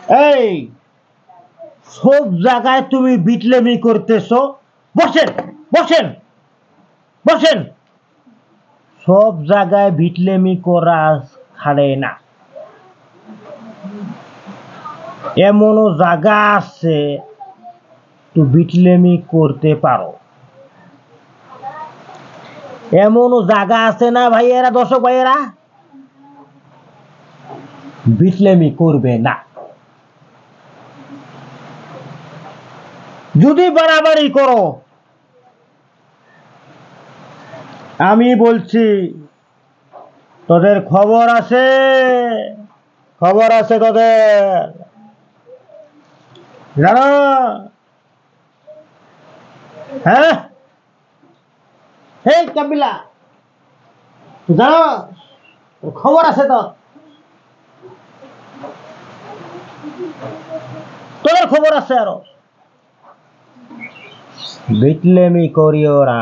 এই সব জায়গায় তুমি বিটলেমি করতেছো। বসেন বসেন বসেন। সব জায়গায় বিটলেমি করা ছাড়ে না। এমনও জায়গা আছে তো বিটলেমি করতে পারো। এমনও জায়গা আছে না ভাইয়েরা, দর্শক ভাইয়েরা, বিটলেমি করবে না। যদি বাড়াবাড়ি করো, আমি বলছি তোদের খবর আছে, খবর আছে তোদের, জানো? হ্যাঁ, এই কাবিলা, জানো খবর আছে তো? তোদের খবর আছে। আরো বিটলেমি করিও না।